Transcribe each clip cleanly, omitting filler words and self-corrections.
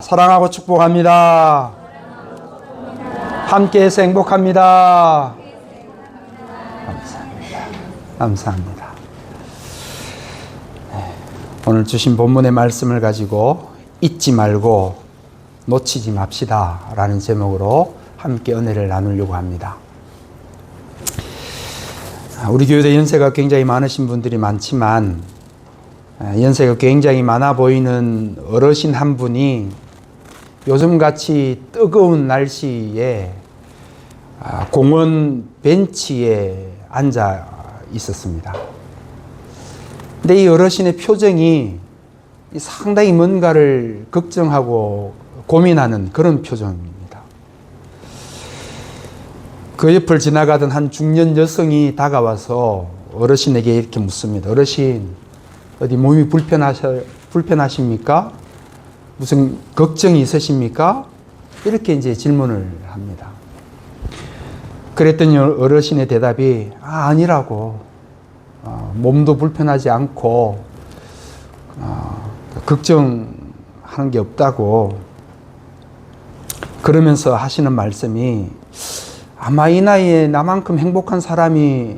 사랑하고 축복합니다. 함께해서 행복합니다. 감사합니다. 감사합니다. 오늘 주신 본문의 말씀을 가지고 잊지 말고 놓치지 맙시다 라는 제목으로 함께 은혜를 나누려고 합니다. 우리 교회에 연세가 굉장히 많으신 분들이 많지만 연세가 굉장히 많아 보이는 어르신 한 분이 요즘같이 뜨거운 날씨에 공원 벤치에 앉아 있었습니다. 근데 이 어르신의 표정이 상당히 뭔가를 걱정하고 고민하는 그런 표정입니다. 그 옆을 지나가던 한 중년 여성이 다가와서 어르신에게 이렇게 묻습니다. 어르신, 어디 몸이 불편하십니까? 무슨 걱정이 있으십니까? 이렇게 이제 질문을 합니다. 그랬더니 어르신의 대답이 아니라고. 몸도 불편하지 않고 걱정하는 게 없다고. 그러면서 하시는 말씀이 아마 이 나이에 나만큼 행복한 사람이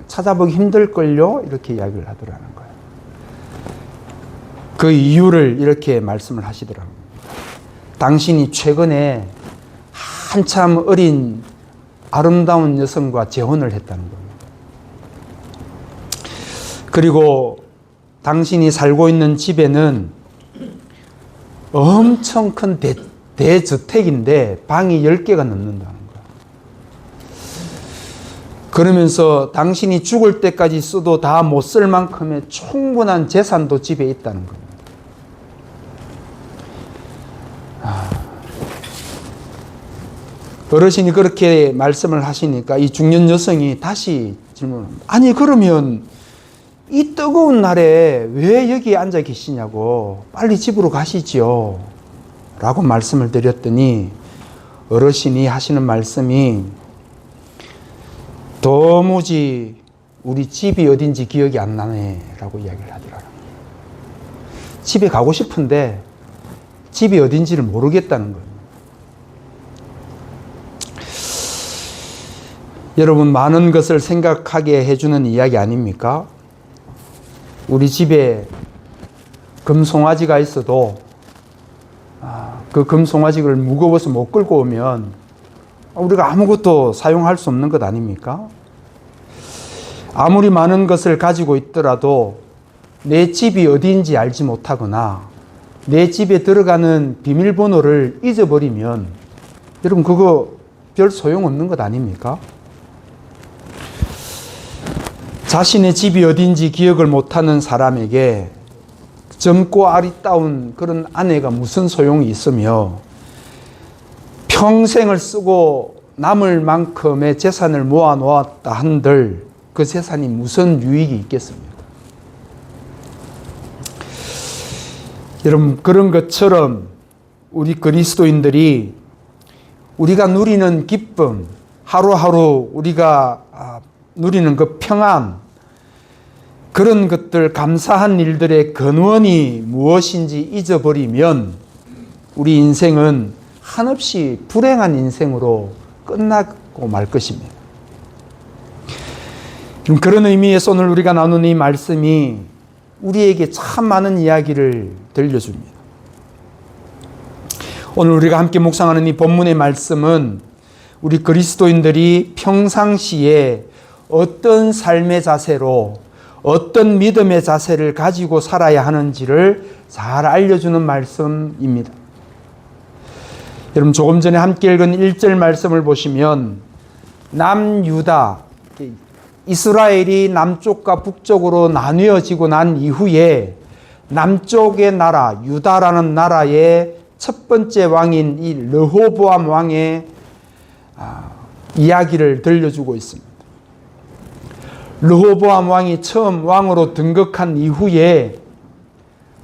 찾아보기 힘들걸요? 이렇게 이야기를 하더라는 거예요. 그 이유를 이렇게 말씀을 하시더라고요. 당신이 최근에 한참 어린 아름다운 여성과 재혼을 했다는 겁니다. 그리고 당신이 살고 있는 집에는 엄청 큰 대저택인데 방이 10개가 넘는다는 거예요. 그러면서 당신이 죽을 때까지 써도 다 못 쓸 만큼의 충분한 재산도 집에 있다는 겁니다. 어르신이 그렇게 말씀을 하시니까 이 중년 여성이 다시 질문합니다. 아니 그러면 이 뜨거운 날에 왜 여기 앉아 계시냐고, 빨리 집으로 가시지요 라고 말씀을 드렸더니 어르신이 하시는 말씀이 도무지 우리 집이 어딘지 기억이 안 나네 라고 이야기를 하더라고요. 집에 가고 싶은데 집이 어딘지를 모르겠다는 거예요. 여러분, 많은 것을 생각하게 해주는 이야기 아닙니까? 우리 집에 금송아지가 있어도 그 금송아지를 무거워서 못 끌고 오면 우리가 아무것도 사용할 수 없는 것 아닙니까? 아무리 많은 것을 가지고 있더라도 내 집이 어디인지 알지 못하거나 내 집에 들어가는 비밀번호를 잊어버리면 여러분 그거 별 소용없는 것 아닙니까? 자신의 집이 어딘지 기억을 못하는 사람에게 젊고 아리따운 그런 아내가 무슨 소용이 있으며 평생을 쓰고 남을 만큼의 재산을 모아 놓았다 한들 그 재산이 무슨 유익이 있겠습니까? 여러분, 그런 것처럼 우리 그리스도인들이 우리가 누리는 기쁨, 하루하루 우리가 누리는 그 평안, 그런 것들, 감사한 일들의 근원이 무엇인지 잊어버리면 우리 인생은 한없이 불행한 인생으로 끝나고 말 것입니다. 그런 의미에서 오늘 우리가 나누는 이 말씀이 우리에게 참 많은 이야기를 들려줍니다. 오늘 우리가 함께 묵상하는 이 본문의 말씀은 우리 그리스도인들이 평상시에 어떤 삶의 자세로, 어떤 믿음의 자세를 가지고 살아야 하는지를 잘 알려주는 말씀입니다. 여러분, 조금 전에 함께 읽은 1절 말씀을 보시면 남유다, 이스라엘이 남쪽과 북쪽으로 나뉘어지고 난 이후에 남쪽의 나라, 유다라는 나라의 첫 번째 왕인 이 르호보암 왕의 이야기를 들려주고 있습니다. 르호보암 왕이 처음 왕으로 등극한 이후에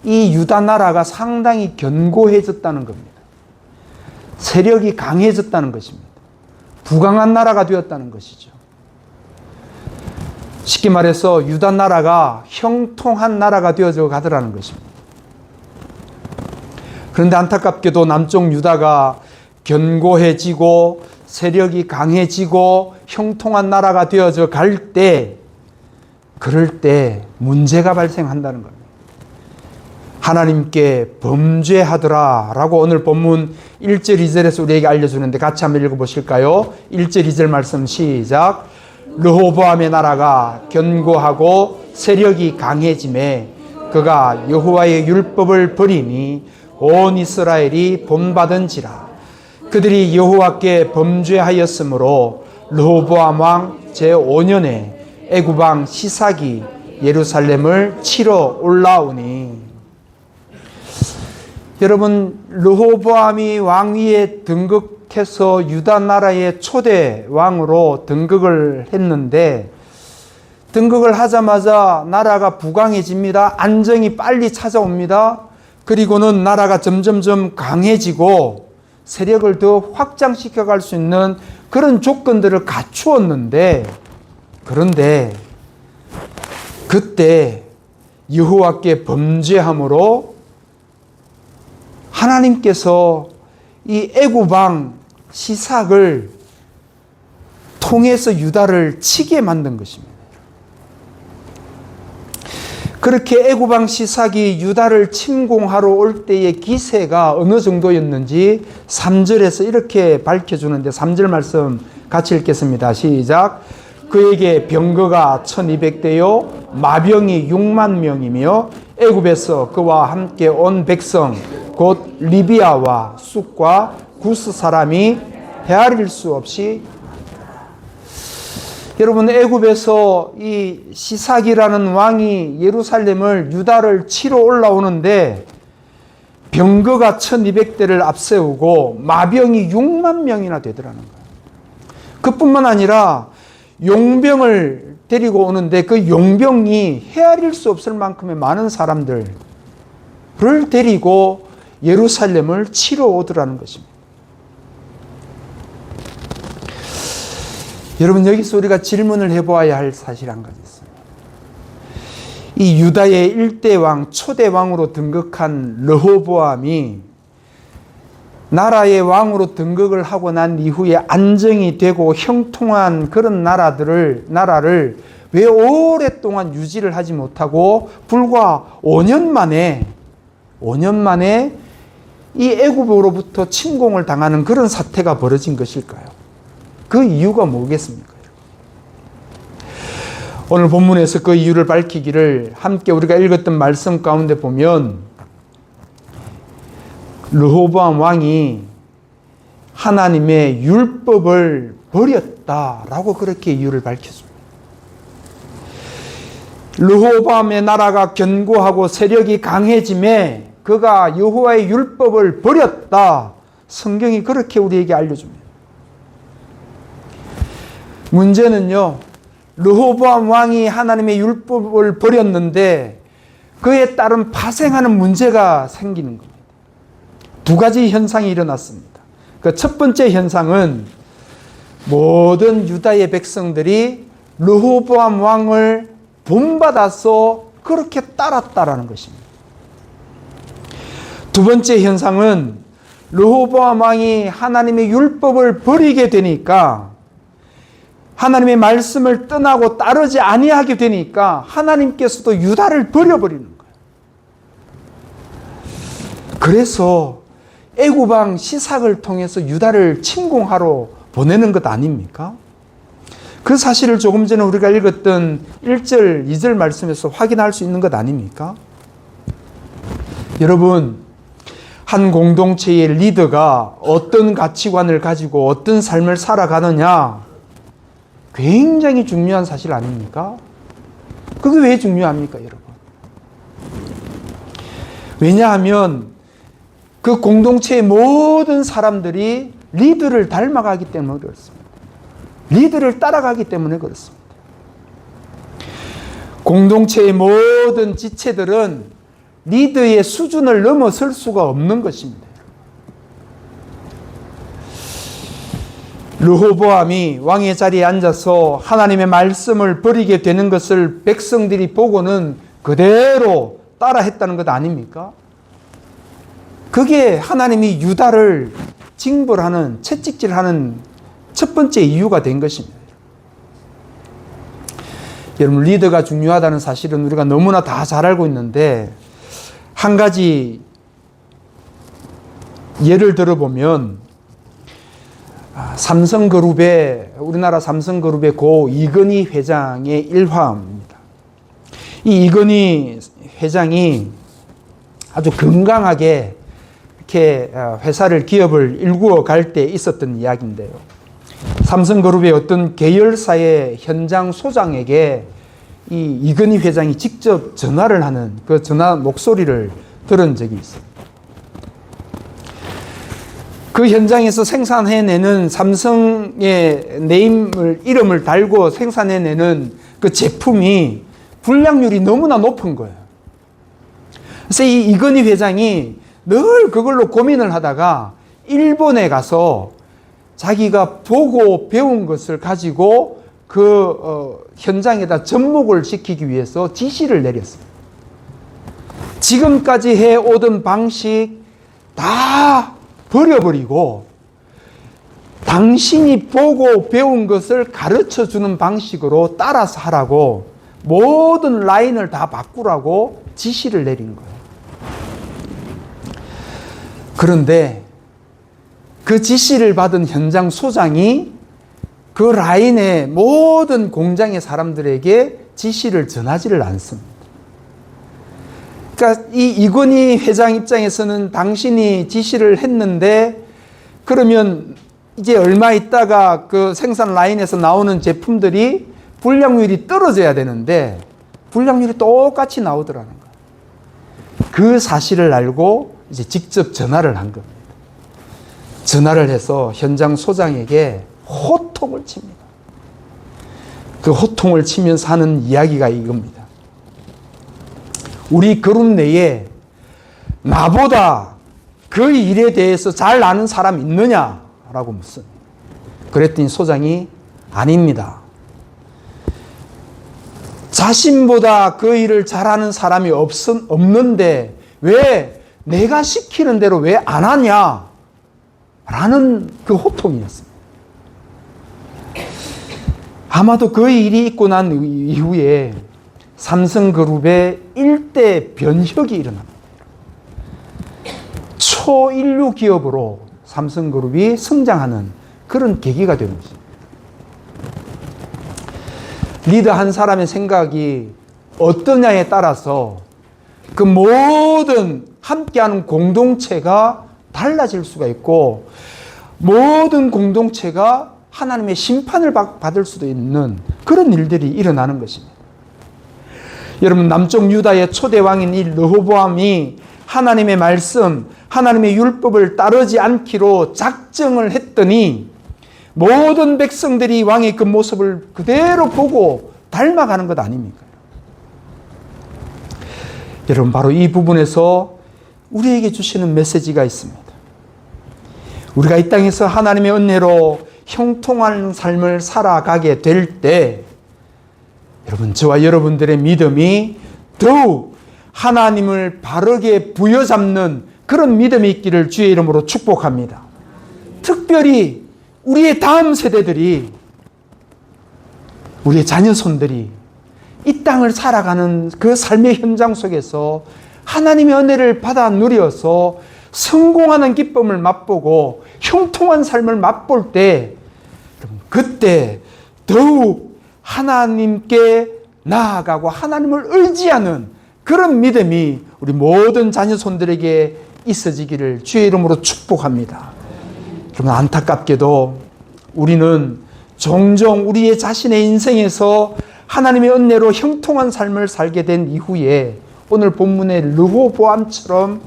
이 유다 나라가 상당히 견고해졌다는 겁니다. 세력이 강해졌다는 것입니다. 부강한 나라가 되었다는 것이죠. 쉽게 말해서 유다 나라가 형통한 나라가 되어져 가더라는 것입니다. 그런데 안타깝게도 남쪽 유다가 견고해지고 세력이 강해지고 형통한 나라가 되어져 갈 때, 그럴 때 문제가 발생한다는 겁니다. 하나님께 범죄하더라 라고 오늘 본문 1절 2절에서 우리에게 알려주는데 같이 한번 읽어보실까요? 1절 2절 말씀 시작. 르호보암의 나라가 견고하고 세력이 강해짐에 그가 여호와의 율법을 버리니 온 이스라엘이 본받은지라. 그들이 여호와께 범죄하였으므로 르호보암 왕 제5년에 애굽 왕 시삭이 예루살렘을 치러 올라오니. 여러분, 르호보암이 왕위에 등극해서 유다 나라의 초대 왕으로 등극을 했는데, 등극을 하자마자 나라가 부강해집니다. 안정이 빨리 찾아옵니다. 그리고는 나라가 점점점 강해지고 세력을 더 확장시켜 갈 수 있는 그런 조건들을 갖추었는데, 그런데 그때 여호와께 범죄함으로 하나님께서 이 애굽 왕 시삭을 통해서 유다를 치게 만든 것입니다. 그렇게 애굽 왕 시삭이 유다를 침공하러 올 때의 기세가 어느 정도였는지 3절에서 이렇게 밝혀주는데, 3절 말씀 같이 읽겠습니다. 시작. 그에게 병거가 1200대요 마병이 6만 명이며 애굽에서 그와 함께 온 백성 곧 리비아와 숫과 구스 사람이 헤아릴 수 없이. 여러분, 애굽에서 이 시삭이라는 왕이 예루살렘을 유다를 치러 올라오는데 병거가 1200대를 앞세우고 마병이 6만 명이나 되더라는 거예요. 그뿐만 아니라 용병을 데리고 오는데 그 용병이 헤아릴 수 없을 만큼의 많은 사람들을 데리고 예루살렘을 치러 오더라는 것입니다. 여러분, 여기서 우리가 질문을 해보아야 할 사실 한 가지 있습니다. 이 유다의 1대 왕, 초대 왕으로 등극한 르호보암이 나라의 왕으로 등극을 하고 난 이후에 안정이 되고 형통한 그런 나라를 왜 오랫동안 유지를 하지 못하고 불과 5년 만에 이 애굽으로부터 침공을 당하는 그런 사태가 벌어진 것일까요? 그 이유가 뭐겠습니까? 오늘 본문에서 그 이유를 밝히기를 함께 우리가 읽었던 말씀 가운데 보면 르호보암 왕이 하나님의 율법을 버렸다라고 그렇게 이유를 밝혔습니다. 르호보암의 나라가 견고하고 세력이 강해짐에 그가 여호와의 율법을 버렸다. 성경이 그렇게 우리에게 알려줍니다. 문제는요, 르호보암 왕이 하나님의 율법을 버렸는데 그에 따른 파생하는 문제가 생기는 겁니다. 두 가지 현상이 일어났습니다. 그 첫 번째 현상은 모든 유다의 백성들이 르호보암 왕을 본받아서 그렇게 따랐다라는 것입니다. 두 번째 현상은 르호보암 왕이 하나님의 율법을 버리게 되니까, 하나님의 말씀을 떠나고 따르지 아니하게 되니까 하나님께서도 유다를 버려버리는 거예요. 그래서 애굽 왕 시삭을 통해서 유다를 침공하러 보내는 것 아닙니까? 그 사실을 조금 전에 우리가 읽었던 1절, 2절 말씀에서 확인할 수 있는 것 아닙니까? 여러분, 한 공동체의 리더가 어떤 가치관을 가지고 어떤 삶을 살아가느냐, 굉장히 중요한 사실 아닙니까? 그게 왜 중요합니까, 여러분? 왜냐하면 그 공동체의 모든 사람들이 리더를 닮아가기 때문에 그렇습니다. 리더를 따라가기 때문에 그렇습니다. 공동체의 모든 지체들은 리더의 수준을 넘어설 수가 없는 것입니다. 르호보암이 왕의 자리에 앉아서 하나님의 말씀을 버리게 되는 것을 백성들이 보고는 그대로 따라했다는 것 아닙니까? 그게 하나님이 유다를 징벌하는, 채찍질하는 첫 번째 이유가 된 것입니다. 여러분, 리더가 중요하다는 사실은 우리가 너무나 다 잘 알고 있는데, 한 가지 예를 들어보면, 우리나라 삼성그룹의 고 이건희 회장의 일화입니다. 이 이건희 회장이 아주 건강하게 이렇게 기업을 일구어 갈 때 있었던 이야기인데요. 삼성그룹의 어떤 계열사의 현장 소장에게 이 이건희 회장이 직접 전화를 하는 그 전화 목소리를 들은 적이 있어요. 그 현장에서 생산해내는 삼성의 이름을 달고 생산해내는 그 제품이 불량률이 너무나 높은 거예요. 그래서 이 이건희 회장이 늘 그걸로 고민을 하다가 일본에 가서 자기가 보고 배운 것을 가지고 현장에다 접목을 시키기 위해서 지시를 내렸어요. 지금까지 해오던 방식 다 버려버리고 당신이 보고 배운 것을 가르쳐주는 방식으로 따라서 하라고 모든 라인을 다 바꾸라고 지시를 내린 거예요. 그런데 그 지시를 받은 현장 소장이 그 라인의 모든 공장의 사람들에게 지시를 전하지를 않습니다. 그러니까 이 이건희 회장 입장에서는 당신이 지시를 했는데 그러면 이제 얼마 있다가 그 생산 라인에서 나오는 제품들이 불량률이 떨어져야 되는데 불량률이 똑같이 나오더라는 거예요. 그 사실을 알고 이제 직접 전화를 한 겁니다. 전화를 해서 현장 소장에게 호통을 칩니다. 그 호통을 치면서 하는 이야기가 이겁니다. 우리 그룹 내에 나보다 그 일에 대해서 잘 아는 사람 있느냐라고 묻습니다. 그랬더니 소장이 아닙니다. 자신보다 그 일을 잘하는 사람이 없는데 왜 내가 시키는 대로 왜 안 하냐? 라는 그 호통이었습니다. 아마도 그 일이 있고 난 이후에 삼성그룹의 일대 변혁이 일어납니다. 초인류 기업으로 삼성그룹이 성장하는 그런 계기가 되는 것입니다. 리더 한 사람의 생각이 어떠냐에 따라서 그 모든 함께하는 공동체가 달라질 수가 있고 모든 공동체가 하나님의 심판을 받을 수도 있는 그런 일들이 일어나는 것입니다. 여러분, 남쪽 유다의 초대 왕인 이 르호보암이 하나님의 말씀, 하나님의 율법을 따르지 않기로 작정을 했더니 모든 백성들이 왕의 그 모습을 그대로 보고 닮아가는 것 아닙니까? 여러분, 바로 이 부분에서 우리에게 주시는 메시지가 있습니다. 우리가 이 땅에서 하나님의 은혜로 형통한 삶을 살아가게 될 때 여러분, 저와 여러분들의 믿음이 더욱 하나님을 바르게 부여잡는 그런 믿음이 있기를 주의 이름으로 축복합니다. 특별히 우리의 다음 세대들이, 우리의 자녀손들이 이 땅을 살아가는 그 삶의 현장 속에서 하나님의 은혜를 받아 누려서 성공하는 기쁨을 맛보고 형통한 삶을 맛볼 때 그때 더욱 하나님께 나아가고 하나님을 의지하는 그런 믿음이 우리 모든 자녀손들에게 있어지기를 주의 이름으로 축복합니다. 여러분, 안타깝게도 우리는 종종 우리의 자신의 인생에서 하나님의 은혜로 형통한 삶을 살게 된 이후에 오늘 본문의 르호보암처럼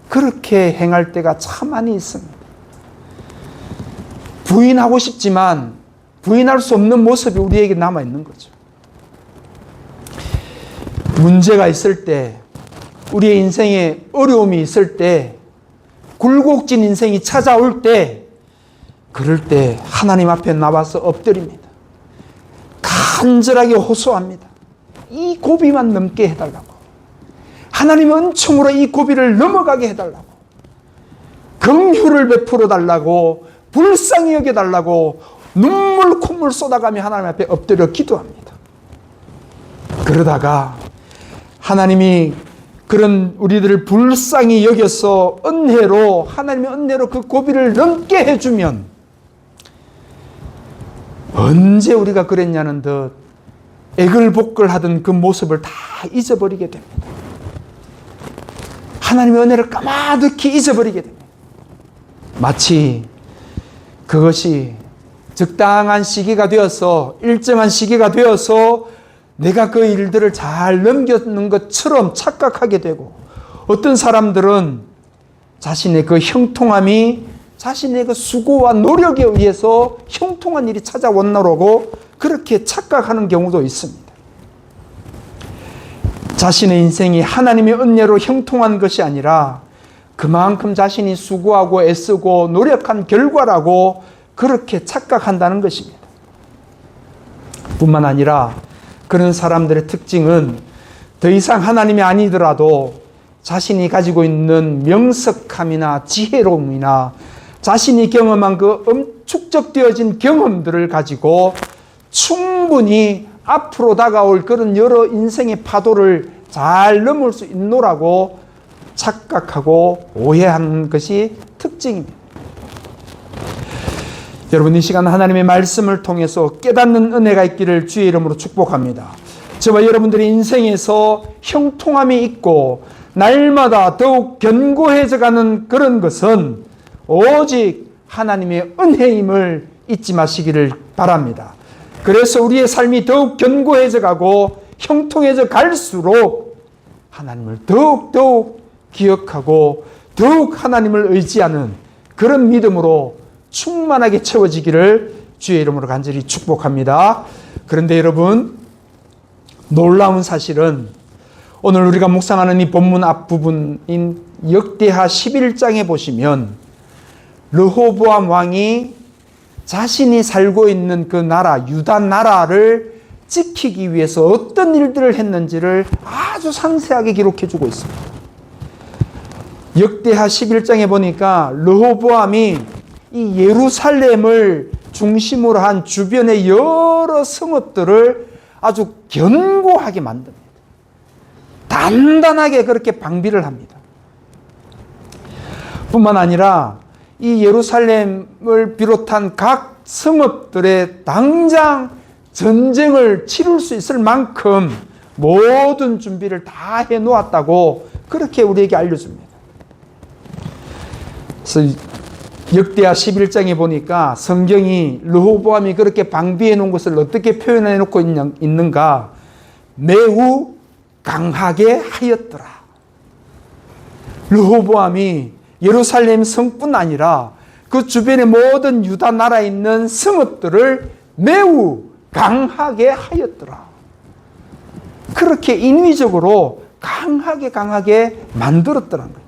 그렇게 행할 때가 참 많이 있습니다. 부인하고 싶지만 부인할 수 없는 모습이 우리에게 남아있는 거죠. 문제가 있을 때, 우리의 인생에 어려움이 있을 때, 굴곡진 인생이 찾아올 때, 그럴 때 하나님 앞에 나와서 엎드립니다. 간절하게 호소합니다. 이 고비만 넘게 해달라고. 하나님의 은총으로 이 고비를 넘어가게 해달라고. 긍휼을 베풀어 달라고, 불쌍히 여겨 달라고 눈물 콧물 쏟아가며 하나님 앞에 엎드려 기도합니다. 그러다가 하나님이 그런 우리들을 불쌍히 여겨서 하나님의 은혜로 그 고비를 넘게 해주면, 언제 우리가 그랬냐는 듯 애걸복걸하던 그 모습을 다 잊어버리게 됩니다. 하나님의 은혜를 까마득히 잊어버리게 됩니다. 마치 그것이 적당한 시기가 되어서, 일정한 시기가 되어서 내가 그 일들을 잘 넘겼는 것처럼 착각하게 되고, 어떤 사람들은 자신의 그 형통함이 자신의 그 수고와 노력에 의해서 형통한 일이 찾아왔노라고 그렇게 착각하는 경우도 있습니다. 자신의 인생이 하나님의 은혜로 형통한 것이 아니라 그만큼 자신이 수고하고 애쓰고 노력한 결과라고 그렇게 착각한다는 것입니다. 뿐만 아니라 그런 사람들의 특징은 더 이상 하나님이 아니더라도 자신이 가지고 있는 명석함이나 지혜로움이나 자신이 경험한 그 축적되어진 경험들을 가지고 충분히 앞으로 다가올 그런 여러 인생의 파도를 잘 넘을 수 있노라고 착각하고 오해하는 것이 특징입니다. 여러분, 이 시간 하나님의 말씀을 통해서 깨닫는 은혜가 있기를 주의 이름으로 축복합니다. 저와 여러분들의 인생에서 형통함이 있고 날마다 더욱 견고해져 가는 그런 것은 오직 하나님의 은혜임을 잊지 마시기를 바랍니다. 그래서 우리의 삶이 더욱 견고해져 가고 형통해져 갈수록 하나님을 더욱 기억하고 더욱 하나님을 의지하는 그런 믿음으로 충만하게 채워지기를 주의 이름으로 간절히 축복합니다. 그런데 여러분, 놀라운 사실은 오늘 우리가 묵상하는 이 본문 앞부분인 역대하 11장에 보시면 르호보암 왕이 자신이 살고 있는 그 나라, 유다 나라를 지키기 위해서 어떤 일들을 했는지를 아주 상세하게 기록해 주고 있습니다. 역대하 11장에 보니까 르호보암이 이 예루살렘을 중심으로 한 주변의 여러 성읍들을 아주 견고하게 만듭니다. 단단하게 그렇게 방비를 합니다. 뿐만 아니라 이 예루살렘을 비롯한 각 성읍들에 당장 전쟁을 치룰 수 있을 만큼 모든 준비를 다 해놓았다고 그렇게 우리에게 알려줍니다. 그래서 역대하 11장에 보니까 성경이 르호보암이 그렇게 방비해 놓은 것을 어떻게 표현해 놓고 있는가? 매우 강하게 하였더라. 르호보암이 예루살렘 성뿐 아니라 그 주변의 모든 유다 나라에 있는 성읍들을 매우 강하게 하였더라. 그렇게 인위적으로 강하게 만들었더라는 거예요.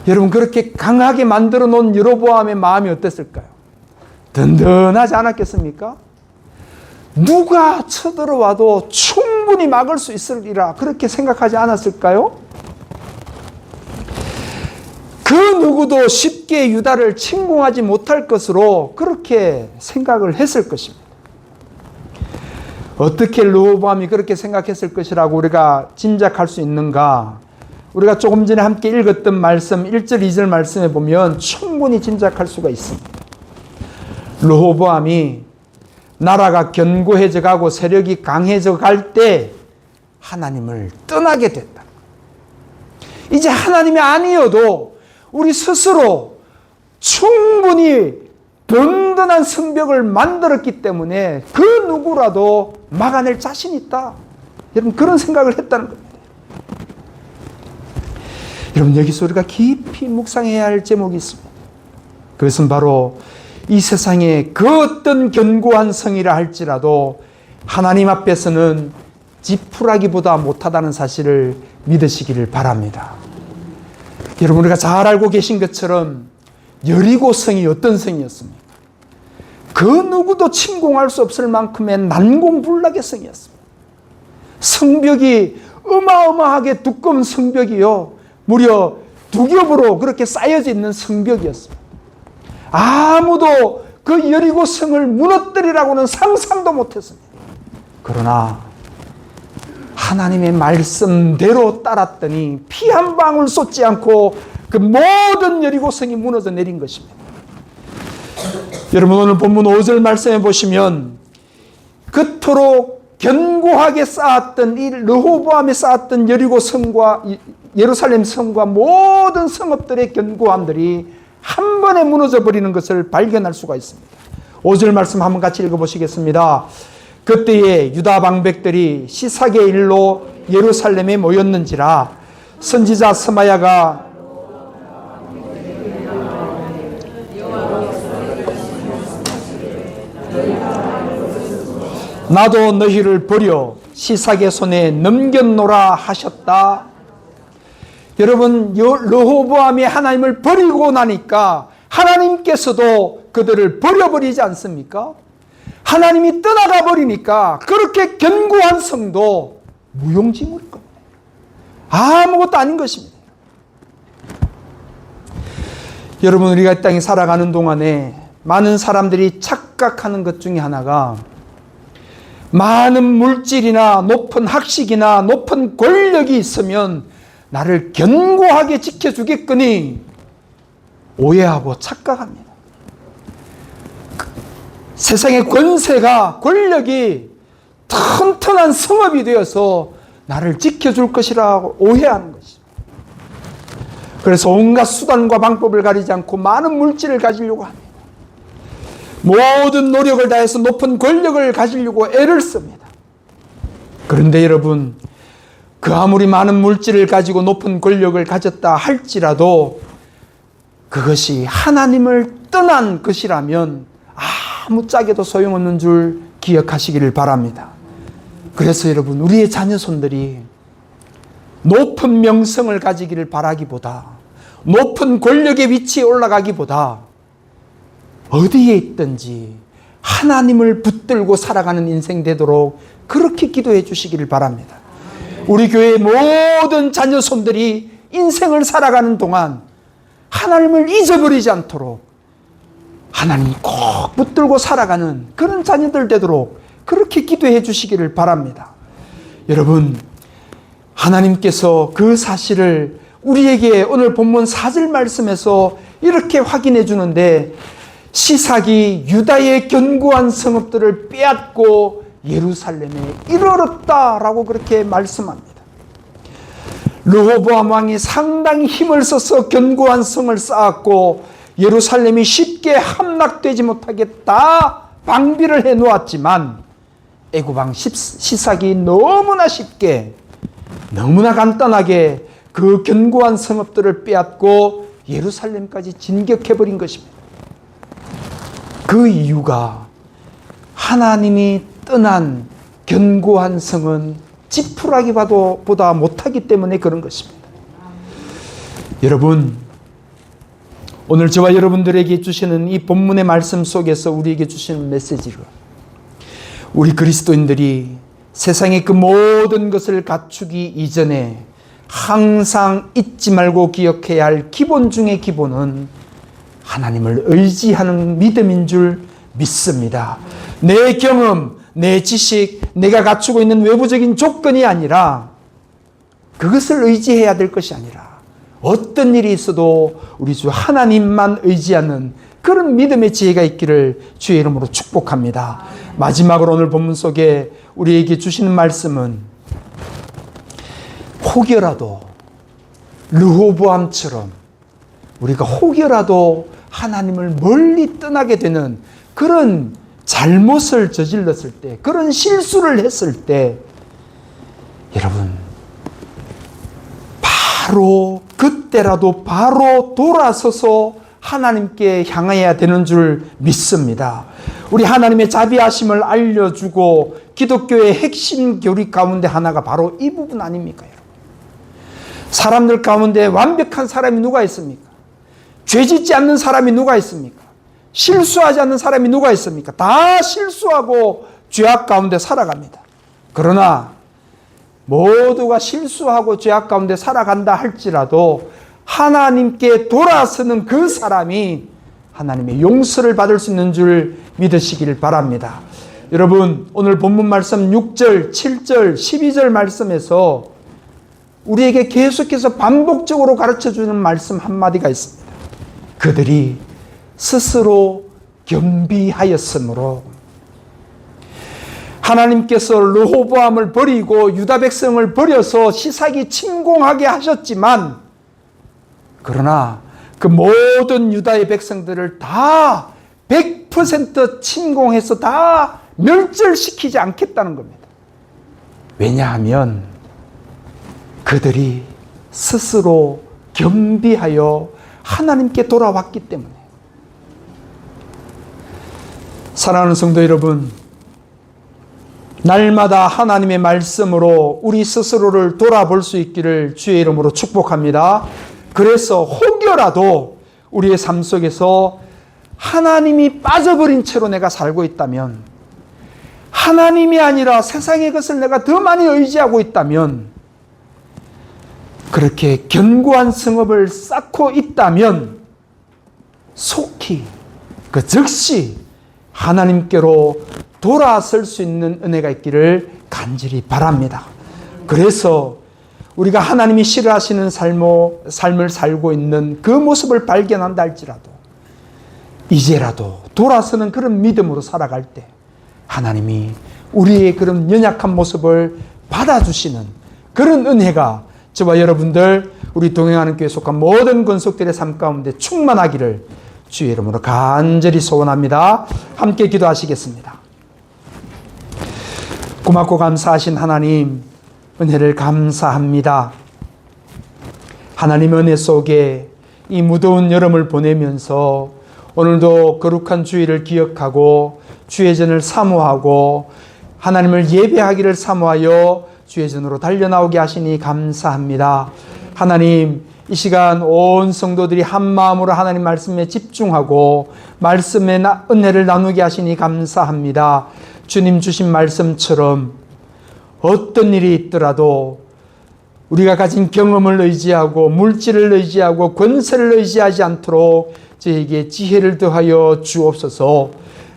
여러분, 그렇게 강하게 만들어 놓은 여로보암의 마음이 어땠을까요? 든든하지 않았겠습니까? 누가 쳐들어와도 충분히 막을 수 있으리라 그렇게 생각하지 않았을까요? 그 누구도 쉽게 유다를 침공하지 못할 것으로 그렇게 생각을 했을 것입니다. 어떻게 르호보암이 그렇게 생각했을 것이라고 우리가 짐작할 수 있는가? 우리가 조금 전에 함께 읽었던 말씀 1절 2절 말씀에 보면 충분히 짐작할 수가 있습니다. 르호보암이 나라가 견고해져 가고 세력이 강해져 갈 때 하나님을 떠나게 됐다. 이제 하나님이 아니어도 우리 스스로 충분히 든든한 성벽을 만들었기 때문에 그 누구라도 막아낼 자신이 있다. 여러분, 그런 생각을 했다는 겁니다. 여러분, 여기서 우리가 깊이 묵상해야 할 제목이 있습니다. 그것은 바로 이 세상에 그 어떤 견고한 성이라 할지라도 하나님 앞에서는 지푸라기보다 못하다는 사실을 믿으시기를 바랍니다. 여러분, 우리가 잘 알고 계신 것처럼 여리고 성이 어떤 성이었습니까? 그 누구도 침공할 수 없을 만큼의 난공불락의 성이었습니다. 성벽이 어마어마하게 두꺼운 성벽이요, 무려 두 겹으로 그렇게 쌓여져 있는 성벽이었습니다. 아무도 그 여리고 성을 무너뜨리라고는 상상도 못했습니다. 그러나 하나님의 말씀대로 따랐더니 피 한 방울 쏟지 않고 그 모든 여리고 성이 무너져 내린 것입니다. 여러분, 오늘 본문 5절 말씀해 보시면 그토록 견고하게 쌓았던 이 르호보암이 쌓았던 여리고 성과 예루살렘 성과 모든 성읍들의 견고함들이 한 번에 무너져 버리는 것을 발견할 수가 있습니다. 5절 말씀 한번 같이 읽어보시겠습니다. 그때에 유다 방백들이 시삭의 일로 예루살렘에 모였는지라 선지자 스마야가 나도 너희를 버려 시삭의 손에 넘겼노라 하셨다. 여러분, 르호보암이 하나님을 버리고 나니까 하나님께서도 그들을 버려버리지 않습니까? 하나님이 떠나가 버리니까 그렇게 견고한 성도 무용지물일 겁니다. 아무것도 아닌 것입니다. 여러분, 우리가 이 땅에 살아가는 동안에 많은 사람들이 착각하는 것 중에 하나가 많은 물질이나 높은 학식이나 높은 권력이 있으면 나를 견고하게 지켜주겠거니 오해하고 착각합니다. 세상의 권세가, 권력이 튼튼한 성읍이 되어서 나를 지켜줄 것이라고 오해하는 것이죠. 그래서 온갖 수단과 방법을 가리지 않고 많은 물질을 가지려고 합니다. 모든 노력을 다해서 높은 권력을 가지려고 애를 씁니다. 그런데 여러분, 그 아무리 많은 물질을 가지고 높은 권력을 가졌다 할지라도 그것이 하나님을 떠난 것이라면 아무짝에도 소용없는 줄 기억하시기를 바랍니다. 그래서 여러분, 우리의 자녀손들이 높은 명성을 가지기를 바라기보다, 높은 권력의 위치에 올라가기보다 어디에 있든지 하나님을 붙들고 살아가는 인생 되도록 그렇게 기도해 주시기를 바랍니다. 우리 교회의 모든 자녀손들이 인생을 살아가는 동안 하나님을 잊어버리지 않도록 하나님 꼭 붙들고 살아가는 그런 자녀들 되도록 그렇게 기도해 주시기를 바랍니다. 여러분, 하나님께서 그 사실을 우리에게 오늘 본문 4절 말씀에서 이렇게 확인해 주는데, 시삭이 유다의 견고한 성읍들을 빼앗고 예루살렘에 이르렀다라고 그렇게 말씀합니다. 르호보암 왕이 상당히 힘을 써서 견고한 성을 쌓았고 예루살렘이 쉽게 함락되지 못하게 다 방비를 해 놓았지만 애굽왕 시삭이 너무나 쉽게, 너무나 간단하게 그 견고한 성읍들을 빼앗고 예루살렘까지 진격해버린 것입니다. 그 이유가 하나님이 떠난 견고한 성은 지푸라기보다 못하기 때문에 그런 것입니다. 여러분, 오늘 저와 여러분들에게 주시는 이 본문의 말씀 속에서 우리에게 주시는 메시지를, 우리 그리스도인들이 세상의 그 모든 것을 갖추기 이전에 항상 잊지 말고 기억해야 할 기본 중의 기본은 하나님을 의지하는 믿음인 줄 믿습니다. 내 경험, 내 지식, 내가 갖추고 있는 외부적인 조건이 아니라, 그것을 의지해야 될 것이 아니라 어떤 일이 있어도 우리 주 하나님만 의지하는 그런 믿음의 지혜가 있기를 주의 이름으로 축복합니다. 마지막으로 오늘 본문 속에 우리에게 주시는 말씀은 혹여라도 르호보암처럼 우리가 혹여라도 하나님을 멀리 떠나게 되는 그런 잘못을 저질렀을 때, 그런 실수를 했을 때, 여러분, 바로 그때라도 바로 돌아서서 하나님께 향해야 되는 줄 믿습니다. 우리 하나님의 자비하심을 알려주고 기독교의 핵심 교리 가운데 하나가 바로 이 부분 아닙니까, 여러분? 사람들 가운데 완벽한 사람이 누가 있습니까? 죄짓지 않는 사람이 누가 있습니까? 실수하지 않는 사람이 누가 있습니까? 다 실수하고 죄악 가운데 살아갑니다. 그러나 모두가 실수하고 죄악 가운데 살아간다 할지라도 하나님께 돌아서는 그 사람이 하나님의 용서를 받을 수 있는 줄 믿으시길 바랍니다. 여러분, 오늘 본문 말씀 6절, 7절, 12절 말씀에서 우리에게 계속해서 반복적으로 가르쳐주는 말씀 한마디가 있습니다. 그들이 스스로 겸비하였으므로. 하나님께서 르호보암을 버리고 유다 백성을 버려서 시삭이 침공하게 하셨지만, 그러나 그 모든 유다의 백성들을 다 100% 침공해서 다 멸절시키지 않겠다는 겁니다. 왜냐하면 그들이 스스로 겸비하여 하나님께 돌아왔기 때문에. 사랑하는 성도 여러분, 날마다 하나님의 말씀으로 우리 스스로를 돌아볼 수 있기를 주의 이름으로 축복합니다. 그래서 혹여라도 우리의 삶 속에서 하나님이 빠져버린 채로 내가 살고 있다면, 하나님이 아니라 세상의 것을 내가 더 많이 의지하고 있다면, 그렇게 견고한 성읍을 쌓고 있다면 속히 그 즉시 하나님께로 돌아설 수 있는 은혜가 있기를 간절히 바랍니다. 그래서 우리가 하나님이 싫어하시는 삶을 살고 있는 그 모습을 발견한다 할지라도 이제라도 돌아서는 그런 믿음으로 살아갈 때 하나님이 우리의 그런 연약한 모습을 받아주시는 그런 은혜가 저와 여러분들, 우리 동행하는 교회에 속한 모든 권속들의 삶 가운데 충만하기를 주의 이름으로 간절히 소원합니다. 함께 기도하시겠습니다. 고맙고 감사하신 하나님, 은혜를 감사합니다. 하나님 은혜 속에 이 무더운 여름을 보내면서 오늘도 거룩한 주일을 기억하고 주의 전을 사모하고 하나님을 예배하기를 사모하여 주의 전으로 달려나오게 하시니 감사합니다. 하나님, 이 시간 온 성도들이 한 마음으로 하나님 말씀에 집중하고 말씀의 은혜를 나누게 하시니 감사합니다. 주님 주신 말씀처럼 어떤 일이 있더라도 우리가 가진 경험을 의지하고 물질을 의지하고 권세를 의지하지 않도록 저에게 지혜를 더하여 주옵소서.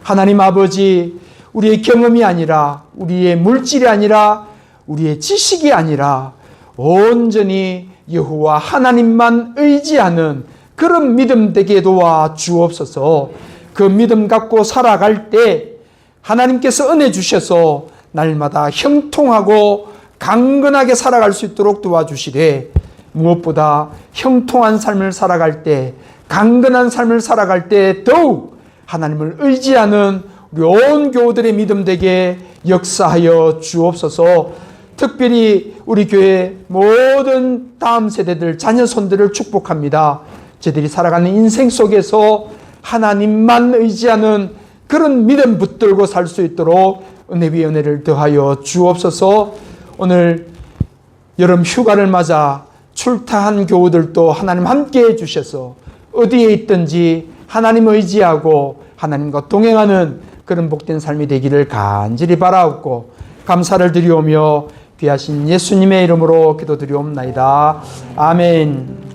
하나님 아버지, 우리의 경험이 아니라, 우리의 물질이 아니라, 우리의 지식이 아니라 온전히 여호와 하나님만 의지하는 그런 믿음 되게 도와 주옵소서. 그 믿음 갖고 살아갈 때 하나님께서 은혜 주셔서 날마다 형통하고 강건하게 살아갈 수 있도록 도와주시되, 무엇보다 형통한 삶을 살아갈 때, 강건한 삶을 살아갈 때 더욱 하나님을 의지하는 우리 온 교우들의 믿음 되게 역사하여 주옵소서. 특별히 우리 교회 모든 다음 세대들, 자녀손들을 축복합니다. 저들이 살아가는 인생 속에서 하나님만 의지하는 그런 믿음 붙들고 살 수 있도록 은혜 위에 은혜를 더하여 주옵소서. 오늘 여름 휴가를 맞아 출타한 교우들도 하나님 함께 해주셔서 어디에 있든지 하나님 의지하고 하나님과 동행하는 그런 복된 삶이 되기를 간절히 바라옵고 감사를 드리오며 귀하신 예수님의 이름으로 기도드리옵나이다. 아멘.